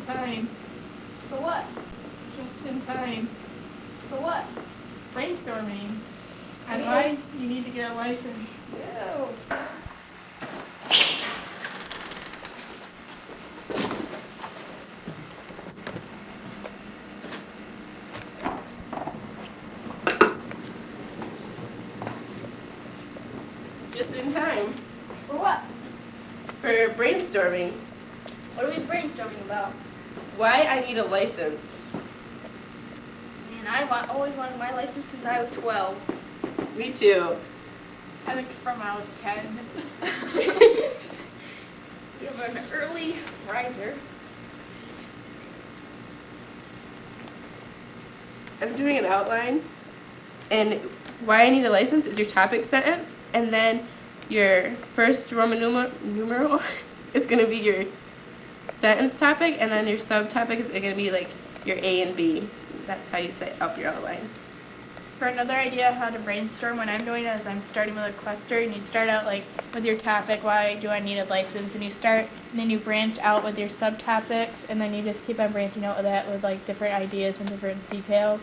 time. For what? Just in time. For what? Brainstorming on Yes. why you need to get a license. Ew. Just in time. For what? For brainstorming. What are we brainstorming about? Why I need a license. Man, I always wanted my license since I was 12. Me too. I think from when I was 10. You have an early riser. I'm doing an outline, and why I need a license is your topic sentence, and then your first Roman numeral is going to be your sentence topic, and then your subtopic is going to be like your A and B. That's how you set up your outline. For another idea how to brainstorm, when I'm doing it is I'm starting with a cluster, and you start out like with your topic, why do I need a license, and then you branch out with your subtopics, and then you just keep on branching out with that with like different ideas and different details.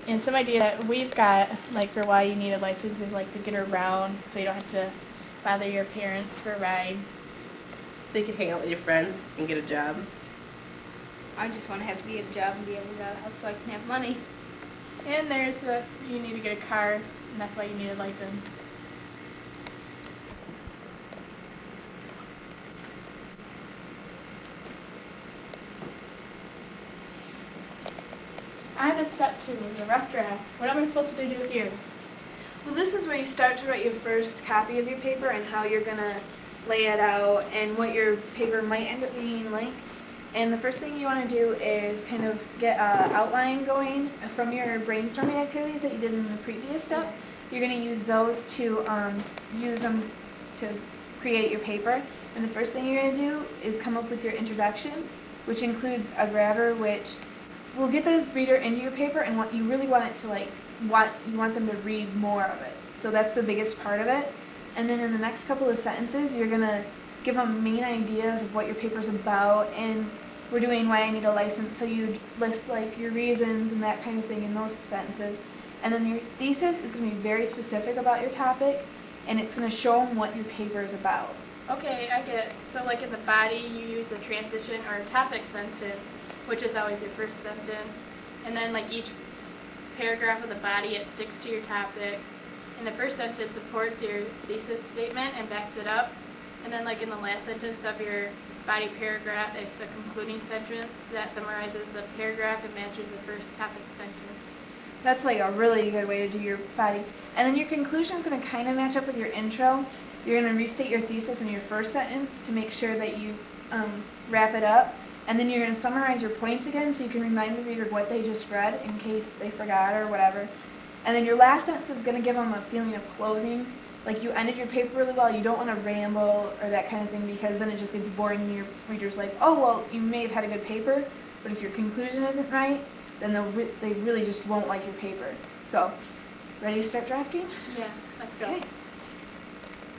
And some idea that we've got like for why you need a license is like to get around, so you don't have to bother your parents for a ride. So you can hang out with your friends and get a job. I just want to have to get a job and be able to get out of the house so I can have money. And there's you need to get a car, and that's why you need a license. On to step 2, the rough draft. What am I supposed to do here? Well, this is where you start to write your first copy of your paper and how you're going to lay it out and what your paper might end up being like. And the first thing you want to do is kind of get an outline going from your brainstorming activities that you did in the previous step. You're going to use those to use them to create your paper. And the first thing you're going to do is come up with your introduction, which includes a grabber, which will get the reader into your paper, and what you really want it to you want them to read more of it. So that's the biggest part of it. And then in the next couple of sentences, you're going to give them main ideas of what your paper's about, and we're doing why I need a license, so you list like your reasons and that kind of thing in those sentences. And then your thesis is going to be very specific about your topic, and it's going to show them what your paper is about. Okay, I get it. So like in the body, you use a transition or a topic sentence, which is always your first sentence. And then like each paragraph of the body, it sticks to your topic. And the first sentence supports your thesis statement and backs it up. And then like in the last sentence of your body paragraph, it's a concluding sentence that summarizes the paragraph and matches the first topic sentence. That's like a really good way to do your body. And then your conclusion is going to kind of match up with your intro. You're going to restate your thesis in your first sentence to make sure that you wrap it up. And then you're going to summarize your points again so you can remind the reader what they just read in case they forgot or whatever. And then your last sentence is going to give them a feeling of closing. Like you ended your paper really well, you don't want to ramble or that kind of thing, because then it just gets boring and your reader's like, oh, well, you may have had a good paper, but if your conclusion isn't right, then they really just won't like your paper. So, ready to start drafting? Yeah, let's go. Okay.